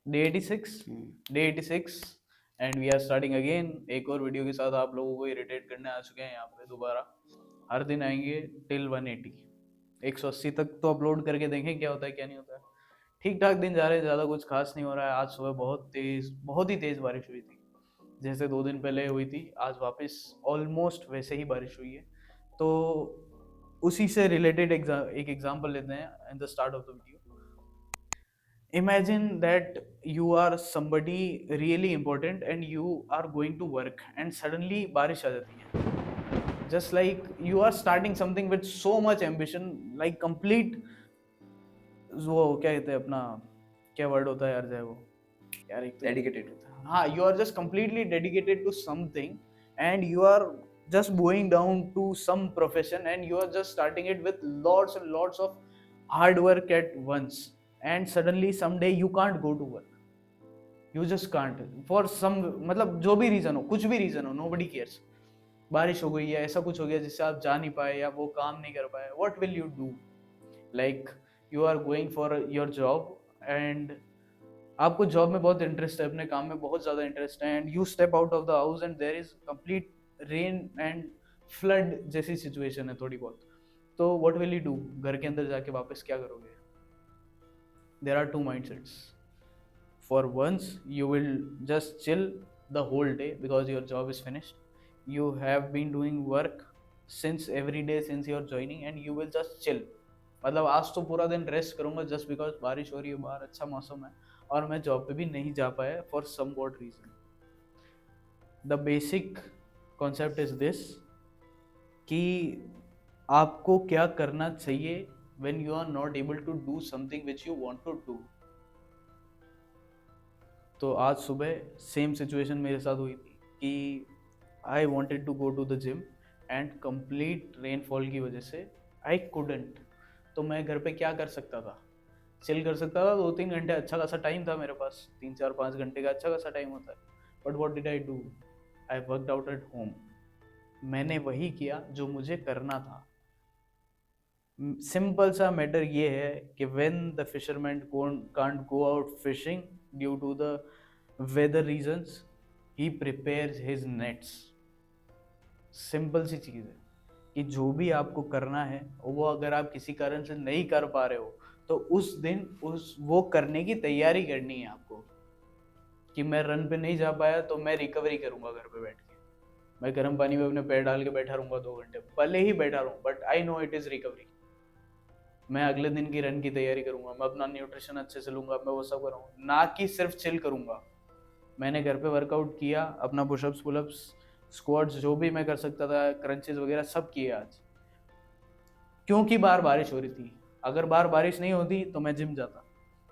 Day 86 and we are starting again एक और video के साथ आप लोगों को इरिटेट करने आ चुके हैं यहाँ पे दोबारा। हर दिन आएंगे टिल 180 180 तक तो अपलोड करके देखें क्या होता है क्या नहीं होता है। ठीक ठाक दिन जा रहे हैं, ज़्यादा कुछ खास नहीं हो रहा है। आज सुबह बहुत ही तेज़ बारिश हुई थी, जैसे 2 दिन पहले हुई थी। आज वापस ऑलमोस्ट वैसे ही बारिश हुई है। तो उसी से रिलेटेड एक एग्जांपल लेते हैं in the start of the video. Imagine that you are somebody really important and you are going to work and suddenly बारिश आ जाती है। Just like you are starting something with so much ambition, like complete, वो क्या कहते हैं अपना, क्या word होता है यार, चाहे वो यार एक तो Dedicated. हाँ, you are just completely dedicated to something and you are just going down to some profession and you are just starting it with lots and lots of hard work at once, and suddenly someday you can't go to work. You just can't for some, मतलब जो भी reason हो, कुछ भी reason हो, nobody cares। बारिश हो गई या ऐसा कुछ हो गया जिससे आप जा नहीं पाए या वो काम नहीं कर पाए। what will you do? like you are going for your job and आपको जॉब में बहुत इंटरेस्ट है, अपने काम में बहुत ज़्यादा इंटरेस्ट है, and you step out of the house and there is complete rain and flood जैसी सिचुएशन है थोड़ी बहुत। तो व्हाट विल यू डू? घर के अंदर जाके वापस क्या करोगे? There are two mindsets. For once you will just chill the whole day because your job is finished. You have been doing work since every day since your joining and you will just chill. मतलब आज तो पूरा दिन rest करूंगा just because बारिश हो रही है बाहर, अच्छा मौसम है और मैं जॉब पे भी नहीं जा पाया for some what reason. The basic concept is this कि आपको क्या करना चाहिए when you are not able to do something which you want to do। तो आज सुबह सेम सिचुएशन मेरे साथ हुई थी कि I wanted to go to the gym and complete rainfall की वजह से आई कुडेंट। तो मैं घर पे क्या कर सकता था? चिल कर सकता था 2-3 घंटे, अच्छा खासा टाइम था मेरे पास, 3-4-5 घंटे का अच्छा खासा टाइम होता है। But what did I do? I worked out at home. मैंने वही किया जो मुझे करना था। सिंपल सा मैटर ये है कि when the fisherman can't go out fishing due to the weather reasons, he prepares his nets. Simple सी चीज़ है कि जो भी आपको करना है वो अगर आप किसी कारण से नहीं कर पा रहे हो तो उस दिन वो करने की तैयारी करनी है आपको। कि मैं रन पे नहीं जा पाया तो मैं रिकवरी करूंगा घर पे बैठ के, मैं गर्म पानी में अपने पैर डाल के बैठा रहूंगा 2 घंटे, भले ही बैठा रहूँ but I know it is recovery. मैं अगले दिन की रन की तैयारी करूंगा, मैं अपना न्यूट्रिशन अच्छे से लूंगा, मैं वो सब करूँगा, ना कि सिर्फ चिल करूंगा। मैंने घर पे वर्कआउट किया, अपना पुशअप्स पुलअप्स स्क्वाट्स जो भी मैं कर सकता था, क्रंचेस वगैरह सब किए आज, क्योंकि बाहर बारिश हो रही थी। अगर बाहर बारिश नहीं होती तो मैं जिम जाता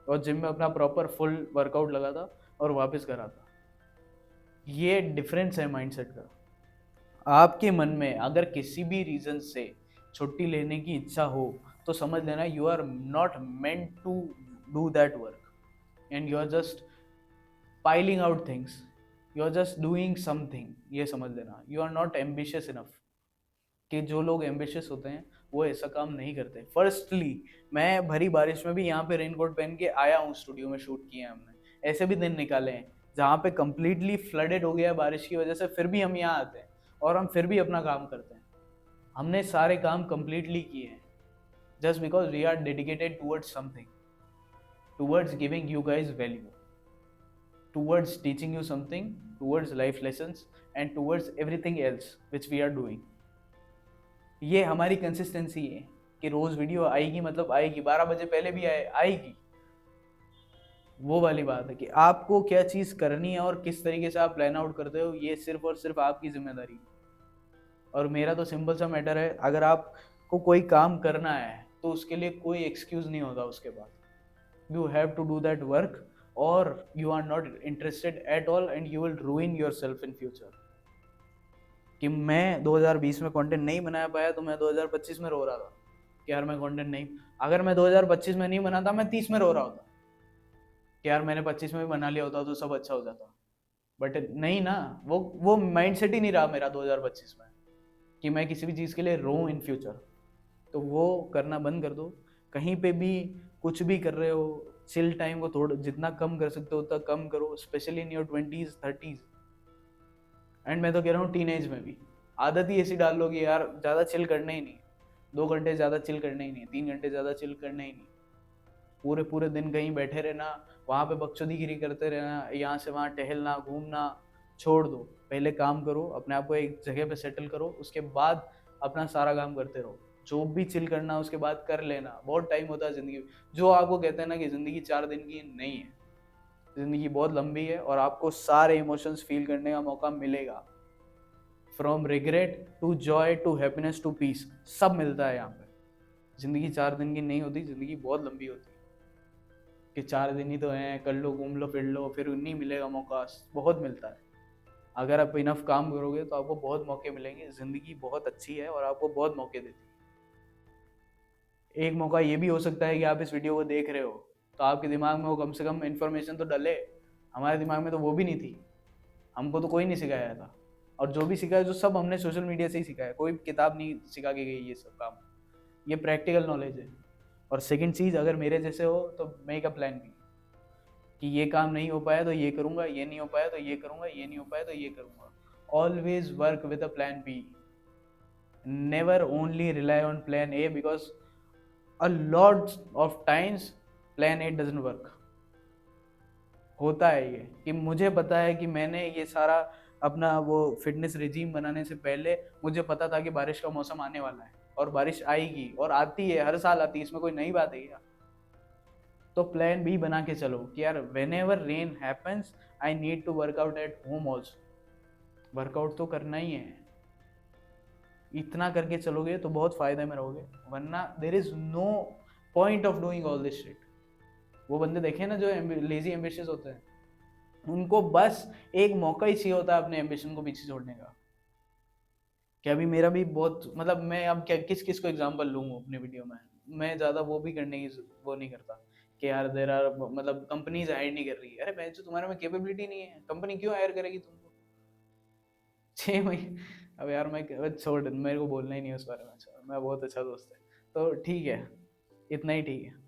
और जिम में अपना प्रॉपर फुल वर्कआउट लगाता और वापस घर आता। ये डिफरेंस है माइंडसेट का। आपके मन में अगर किसी भी रीजन से छुट्टी लेने की इच्छा हो तो समझ लेना you are not meant to do that work and you are just piling out things, you are just doing something. ये समझ लेना you are not ambitious enough. कि जो लोग एम्बिशियस होते हैं वो ऐसा काम नहीं करते। फर्स्टली मैं भरी बारिश में भी यहाँ पे रेनकोट पहन के आया हूँ, स्टूडियो में शूट किए हैं हमने। ऐसे भी दिन निकाले हैं जहाँ पे कंप्लीटली फ्लडेड हो गया बारिश की वजह से, फिर भी हम यहाँ आते हैं और हम फिर भी अपना काम करते हैं। हमने सारे काम कंप्लीटली किए हैं just because we are dedicated towards something, towards giving you guys value, towards teaching you something, towards life lessons and towards everything else which we are doing। ये हमारी कंसिस्टेंसी है कि रोज वीडियो आएगी, मतलब आएगी, 12 बजे पहले भी आएगी। वो वाली बात है कि आपको क्या चीज करनी है और किस तरीके से आप प्लान आउट करते हो, ये सिर्फ और सिर्फ आपकी जिम्मेदारी है। और मेरा तो सिंपल सा मैटर है, अगर आपको कोई काम करना है तो उसके लिए कोई एक्सक्यूज नहीं होता उसके बाद। You have to do that work और you are not interested at all and you will ruin yourself in future. कि मैं 2020 में कंटेंट नहीं बना पाया तो मैं 2025 में रो रहा था कि यार मैं कंटेंट नहीं, अगर मैं 2025 में नहीं बनाता मैं 30 में रो रहा होता कि यार मैंने 25 में भी बना लिया होता तो सब अच्छा हो जाता। बट नहीं ना, वो माइंडसेट ही नहीं रहा मेरा 2025 में कि मैं किसी भी चीज़ के लिए रो इन फ्यूचर। तो वो करना बंद कर दो। कहीं पे भी कुछ भी कर रहे हो, चिल टाइम को थोड़ा जितना कम कर सकते हो उतना कम करो, specially in your 20s 30s। And मैं तो कह रहा हूँ टीनेज में भी आदत ही ऐसी डाल लो कि यार ज़्यादा चिल करना ही नहीं, 2 घंटे ज़्यादा चिल करना ही नहीं, 3 घंटे ज़्यादा चिल करना ही नहीं। पूरे पूरे दिन कहीं बैठे रहना, वहाँ पे बकचोदीगिरी करते रहना, यहाँ से वहाँ टहलना घूमना छोड़ दो। पहले काम करो, अपने आप को एक जगह पे सेटल करो, उसके बाद अपना सारा काम करते रहो। जो भी चिल करना उसके बाद कर लेना। बहुत टाइम होता है ज़िंदगी में। जो आपको कहते हैं ना कि ज़िंदगी 4 दिन की, नहीं है। ज़िंदगी बहुत लंबी है और आपको सारे इमोशंस फील करने का मौका मिलेगा। From regret to joy to happiness to peace, सब मिलता है यहाँ पे। ज़िंदगी 4 दिन की नहीं होती, ज़िंदगी बहुत लंबी होती है। कि 4 दिन ही तो हैं, कर लो घूम लो फिर लो, फिर नहीं मिलेगा मौका। बहुत मिलता है। अगर आप इनफ काम करोगे तो आपको बहुत मौके मिलेंगे। ज़िंदगी बहुत अच्छी है और आपको बहुत मौके देती है। एक मौका ये भी हो सकता है कि आप इस वीडियो को देख रहे हो तो आपके दिमाग में वो कम से कम इन्फॉर्मेशन तो डले। हमारे दिमाग में तो वो भी नहीं थी, हमको तो कोई नहीं सिखाया था। और जो भी सिखाया जो सब हमने सोशल मीडिया से ही सीखा है, कोई किताब नहीं सिखा के गई ये सब काम। ये प्रैक्टिकल नॉलेज है। और सेकंड चीज़, अगर मेरे जैसे हो तो मेक अ प्लान बी, कि ये काम नहीं हो पाया तो ये करूँगा, ये नहीं हो पाया तो ये करूँगा, ये नहीं हो पाया तो ये करूँगा। Always work with a plan B. Never only rely on plan A, because a lot of times plan A doesn't work. होता है ये कि मुझे पता है कि मैंने ये सारा अपना वो फिटनेस रिजीम बनाने से पहले मुझे पता था कि बारिश का मौसम आने वाला है और बारिश आएगी और आती है, हर साल आती है, इसमें कोई नई बात है क्या? तो प्लान बी बना के चलो कि यार whenever rain happens I need to workout at home also. Workout तो करना ही है। इतना करके चलोगे तो बहुत फायदे में रहोगे, वरना there is no point of doing all this shit. वो बंदे देखे ना जो लेजी एम्बिशियस होते हैं, उनको बस एक मौका ही चाहिए होता है अपने एम्बिशन को पीछे छोड़ने का। कि अभी मेरा भी बहुत, मतलब मैं अब क्या किस किस को एग्जांपल लूँ अपने वीडियो में। मैं ज़्यादा वो भी करने की वो नहीं करता कि यार देर आर, मतलब कंपनीज हायर नहीं कर रही है। अरे मैं जो तुम्हारे में कैपेबिलिटी नहीं है, कंपनी क्यों हायर करेगी तुमको? 6 महीने। अब यार मैं छोड़, मेरे को बोलना ही नहीं उस बारे में। छोड़, मैं बहुत अच्छा दोस्त है तो ठीक है, इतना ही ठीक है।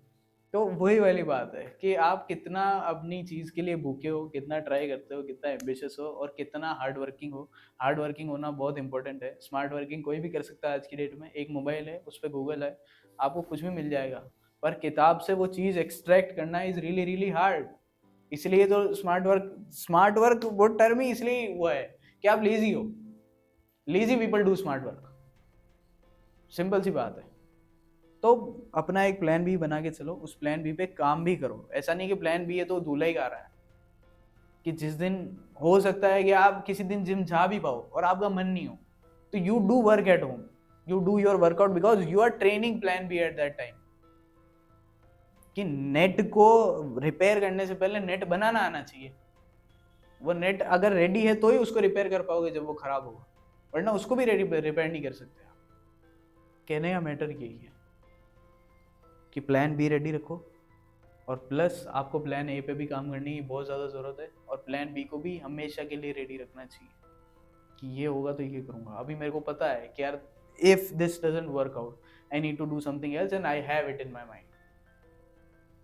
तो वही वाली बात है कि आप कितना अपनी चीज़ के लिए भूखे हो, कितना ट्राई करते हो, कितना एम्बिशियस हो और कितना हार्ड वर्किंग हो। हार्ड वर्किंग होना बहुत इंपॉर्टेंट है। स्मार्ट वर्किंग कोई भी कर सकता है आज की डेट में। एक मोबाइल है, उस पर गूगल है, आपको कुछ भी मिल जाएगा। पर किताब से वो चीज़ एक्सट्रैक्ट करना इज रियली रियली हार्ड। इसलिए तो स्मार्ट वर्क वो टर्म ही इसलिए हुआ है कि आप लेजी हो। Lazy people do smart work, simple सी बात है। तो अपना एक प्लान बी बना के चलो, उस प्लान बी पे काम भी करो। ऐसा नहीं कि प्लान बी है तो दूल्हा ही गा रहा है। कि जिस दिन हो सकता है कि आप किसी दिन जिम जा भी पाओ और आपका मन नहीं हो, तो you do work at home, you do your workout because you are training plan B at that time. कि नेट को रिपेयर करने से पहले नेट बनाना आना चाहिए। वो नेट अगर रेडी है तो ही उसको रिपेयर कर पाओगे जब वो खराब होगा, वरना उसको भी रिपेयर नहीं कर सकते आप। कहने का मैटर यही है कि प्लान बी रेडी रखो, और प्लस आपको प्लान ए पे भी काम करने की बहुत ज़्यादा ज़रूरत है, और प्लान बी को भी हमेशा के लिए रेडी रखना चाहिए कि ये होगा तो ये करूँगा। अभी मेरे को पता है कि यार if this doesn't work out I need to do something else and I have it in my mind.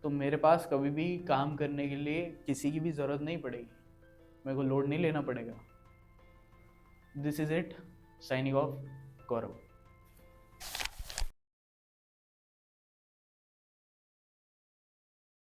तो मेरे पास कभी भी काम करने के लिए किसी की भी ज़रूरत नहीं पड़ेगी, मेरे को लोड नहीं लेना पड़ेगा। This is it, signing off, Gaurav.